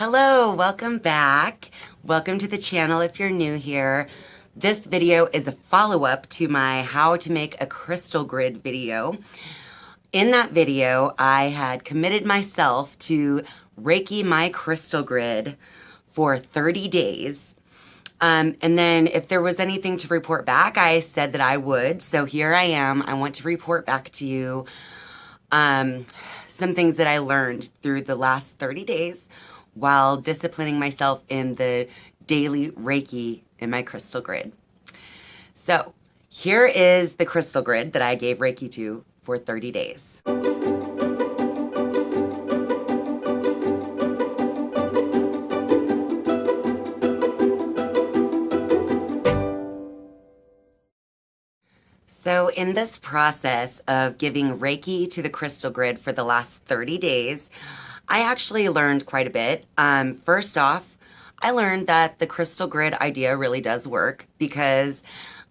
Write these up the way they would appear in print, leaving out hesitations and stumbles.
Hello, welcome back. Welcome to the channel if you're new here. This video is a follow-up to my how to make a crystal grid video. In that video, I had committed myself to Reiki my crystal grid for 30 days. And then if there was anything to report back, I said that I would. So here I am. I want to report back to you some things that I learned through the last 30 days while disciplining myself in the daily Reiki in my crystal grid. So here is the crystal grid that I gave Reiki to for 30 days. So in this process of giving Reiki to the crystal grid for the last 30 days, I actually learned quite a bit. First off, I learned that the crystal grid idea really does work because,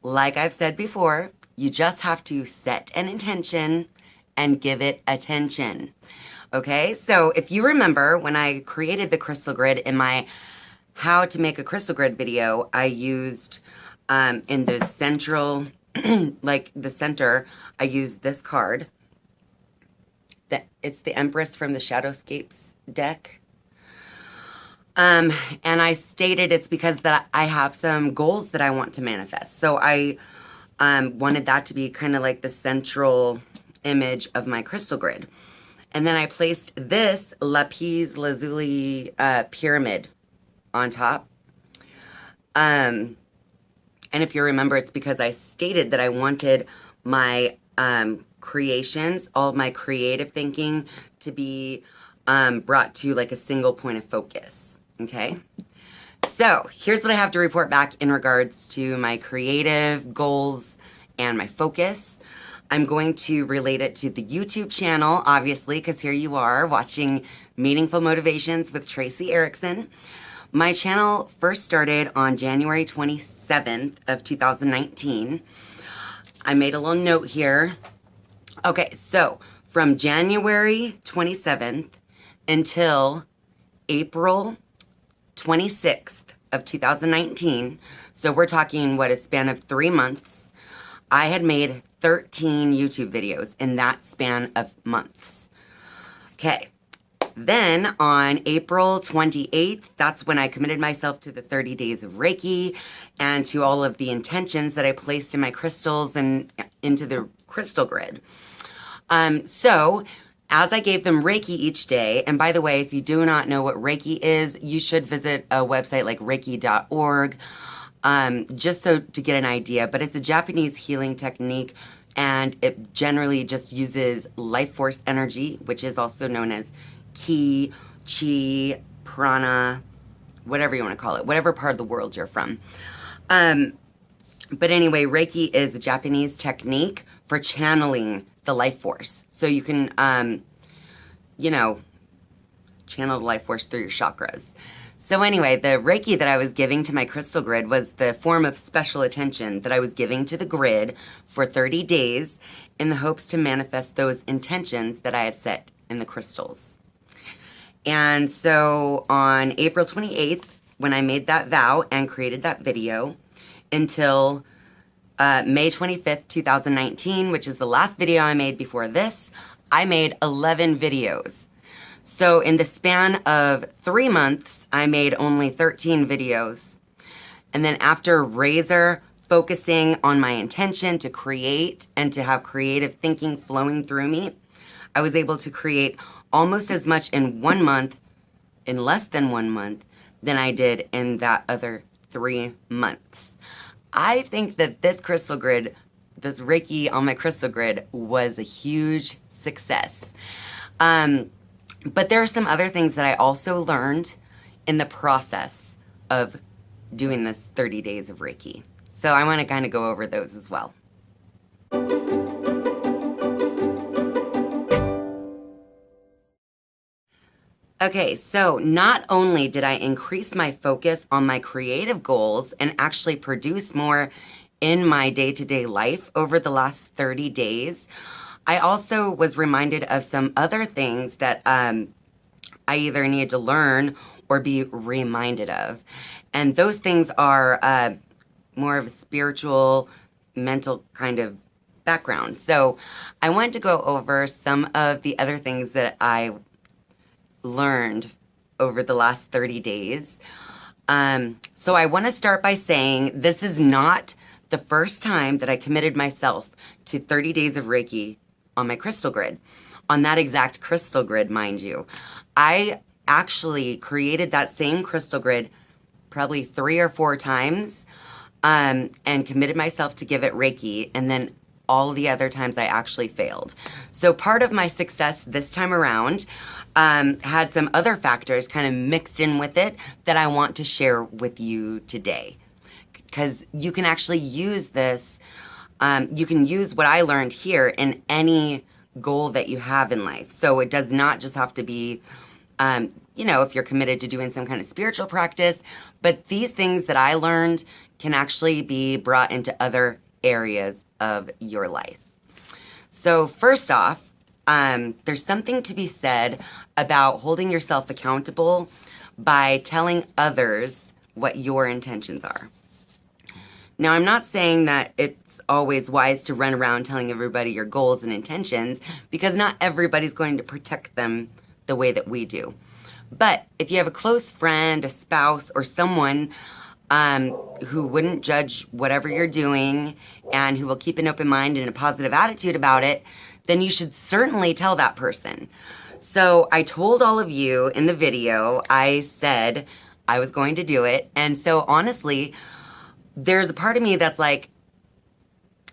like I've said before, you just have to set an intention and give it attention. Okay, so if you remember when I created the crystal grid in my how to make a crystal grid video, I used in the central, like the center, I used this card. It's the Empress from the Shadowscapes deck. And I stated it's because that I have some goals that I want to manifest. So I wanted that to be kind of like the central image of my crystal grid. And then I placed this lapis lazuli pyramid on top. And if you remember, it's because I stated that I wanted my creations, all of my creative thinking to be brought to like a single point of focus, okay? So here's what I have to report back in regards to my creative goals and my focus. I'm going to relate it to the YouTube channel, obviously, because here you are watching Meaningful Motivations with Tracy Erickson. My channel first started on January 27th of 2019. I made a little note here. Okay, so from January 27th until April 26th of 2019, so we're talking, what, a span of 3 months, I had made 13 YouTube videos in that span of months. Okay, then on April 28th, that's when I committed myself to the 30 days of Reiki and to all of the intentions that I placed in my crystals and into the crystal grid. So as I gave them Reiki each day, and by the way, if you do not know what Reiki is, you should visit a website like reiki.org, just so to get an idea, but it's a Japanese healing technique, and it generally just uses life force energy, which is also known as ki, chi, prana, whatever you want to call it, whatever part of the world you're from. But anyway, Reiki is a Japanese technique for channeling the life force. So you can, channel the life force through your chakras. So anyway, the Reiki that I was giving to my crystal grid was the form of special attention that I was giving to the grid for 30 days in the hopes to manifest those intentions that I had set in the crystals. And so on April 28th, when I made that vow and created that video, until May 25th, 2019, which is the last video I made before this, I made 11 videos. So in the span of 3 months, I made only 13 videos. And then after razor focusing on my intention to create and to have creative thinking flowing through me, I was able to create almost as much in 1 month, in less than 1 month, than I did in that other 3 months. I think that this crystal grid, this Reiki on my crystal grid, was a huge success. But there are some other things that I also learned in the process of doing this 30 days of Reiki. So I want to kind of go over those as well. Okay, so not only did I increase my focus on my creative goals and actually produce more in my day-to-day life over the last 30 days, I also was reminded of some other things that I either needed to learn or be reminded of. And those things are more of a spiritual, mental kind of background. So I want to go over some of the other things that I learned over the last 30 days. So I want to start by saying this is not the first time that I committed myself to 30 days of Reiki on my crystal grid. On that exact crystal grid, mind you. I actually created that same crystal grid probably 3 or 4 times and committed myself to give it Reiki, and then all the other times I actually failed. So part of my success this time around had some other factors kind of mixed in with it that I want to share with you today. Because you can actually use this, you can use what I learned here in any goal that you have in life. So it does not just have to be, if you're committed to doing some kind of spiritual practice, but these things that I learned can actually be brought into other areas of your life. So first off, there's something to be said about holding yourself accountable by telling others what your intentions are. Now, I'm not saying that it's always wise to run around telling everybody your goals and intentions, because not everybody's going to protect them the way that we do. But if you have a close friend, a spouse, or someone who wouldn't judge whatever you're doing and who will keep an open mind and a positive attitude about it, then you should certainly tell that person. So I told all of you in the video, I said I was going to do it. And so honestly, there's a part of me that's like,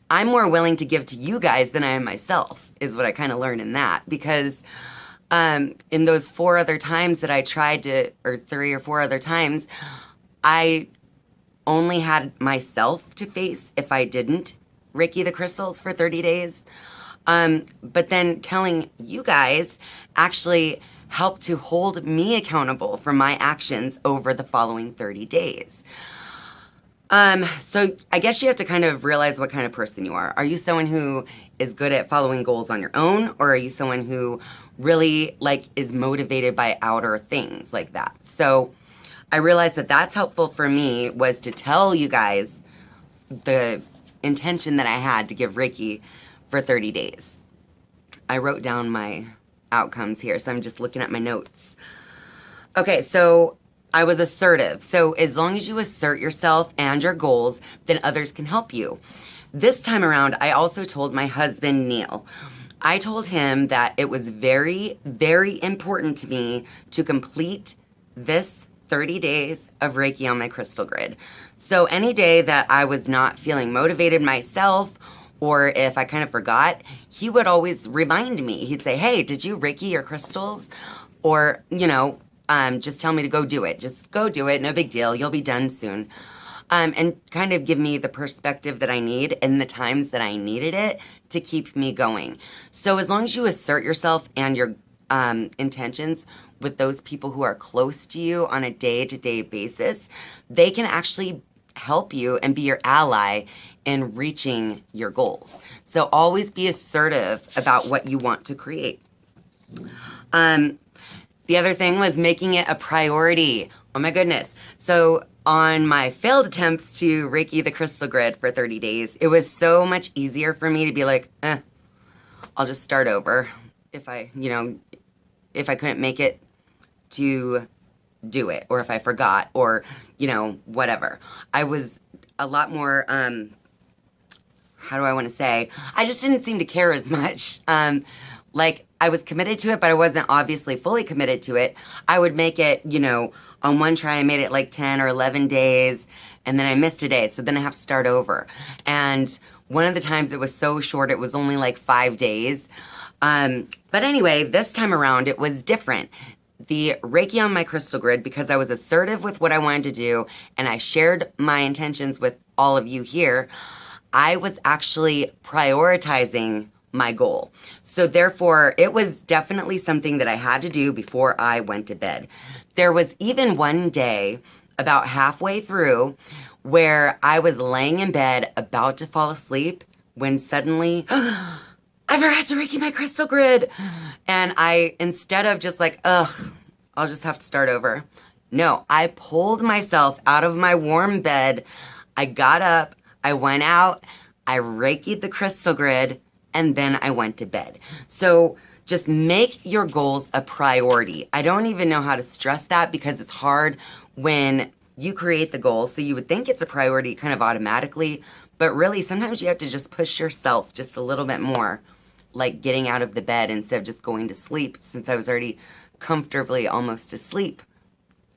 I'm more willing to give to you guys than I am myself, is what I kind of learned in that. Because in those 4 other times that I tried to, or 3 or 4 other times, I only had myself to face if I didn't Reiki the crystals for 30 days. But then telling you guys actually helped to hold me accountable for my actions over the following 30 days. So I guess you have to kind of realize what kind of person you are. Are you someone who is good at following goals on your own, or are you someone who really is motivated by outer things like that? So I realized that that's helpful for me, was to tell you guys the intention that I had to give Reiki for 30 days. I wrote down my outcomes here, so I'm just looking at my notes. Okay, so I was assertive. So as long as you assert yourself and your goals, then others can help you. This time around, I also told my husband, Neil. I told him that it was very, very important to me to complete this 30 days of Reiki on my crystal grid. So any day that I was not feeling motivated myself, or if I kind of forgot, he would always remind me. He'd say, hey, did you Reiki your crystals? Or, just tell me to go do it. Just go do it. No big deal. You'll be done soon. And kind of give me the perspective that I need in the times that I needed it to keep me going. So as long as you assert yourself and your intentions with those people who are close to you on a day-to-day basis, they can actually help you and be your ally in reaching your goals. So always be assertive about what you want to create. The other thing was making it a priority. Oh my goodness. So on my failed attempts to Reiki the crystal grid for 30 days, it was so much easier for me to be like, I'll just start over if I couldn't make it to do it, or if I forgot, or, whatever. I was a lot more, how do I want to say? I just didn't seem to care as much. I was committed to it, but I wasn't obviously fully committed to it. I would make it, on one try I made it 10 or 11 days, and then I missed a day, so then I have to start over. And one of the times it was so short, it was only 5 days. But anyway, this time around, it was different. The Reiki on my crystal grid, because I was assertive with what I wanted to do, and I shared my intentions with all of you here, I was actually prioritizing my goal. So therefore, it was definitely something that I had to do before I went to bed. There was even one day, about halfway through, where I was laying in bed about to fall asleep when suddenly, I forgot to Reiki my crystal grid. And I, instead of just I'll just have to start over, No, I pulled myself out of my warm bed. I got up, I went out, I Reiki'd the crystal grid, and then I went to bed. So just make your goals a priority. I don't even know how to stress that because it's hard when you create the goal. So you would think it's a priority kind of automatically, but really sometimes you have to just push yourself just a little bit more, like getting out of the bed instead of just going to sleep, since I was already comfortably almost asleep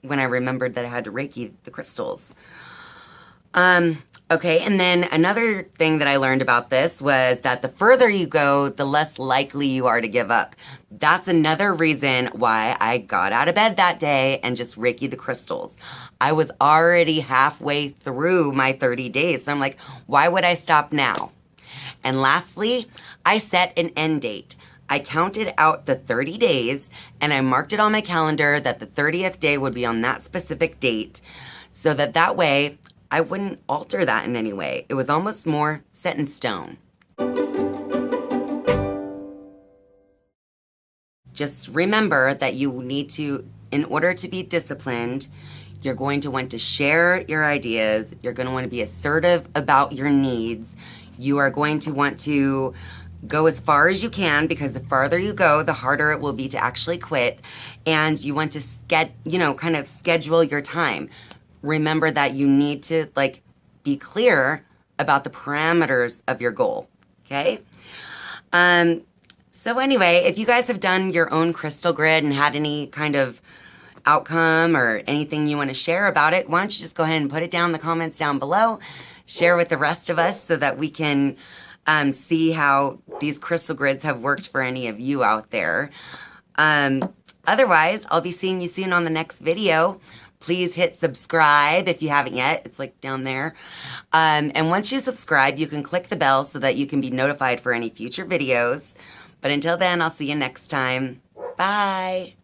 when I remembered that I had to Reiki the crystals. Okay, and then another thing that I learned about this was that the further you go, the less likely you are to give up. That's another reason why I got out of bed that day and just Reiki the crystals. I was already halfway through my 30 days, so I'm like, why would I stop now? And lastly, I set an end date. I counted out the 30 days and I marked it on my calendar that the 30th day would be on that specific date, so that way I wouldn't alter that in any way. It was almost more set in stone. Just remember that you need to, in order to be disciplined, you're going to want to share your ideas. You're going to want to be assertive about your needs. You are going to want to go as far as you can, because the farther you go, the harder it will be to actually quit. And you want to kind of schedule your time. Remember that you need to be clear about the parameters of your goal. Okay? So anyway, if you guys have done your own crystal grid and had any kind of outcome or anything you want to share about it, why don't you just go ahead and put it down in the comments down below. Share with the rest of us so that we can see how these crystal grids have worked for any of you out there. Otherwise, I'll be seeing you soon on the next video. Please hit subscribe if you haven't yet. It's down there. And once you subscribe, you can click the bell so that you can be notified for any future videos. But until then, I'll see you next time. Bye.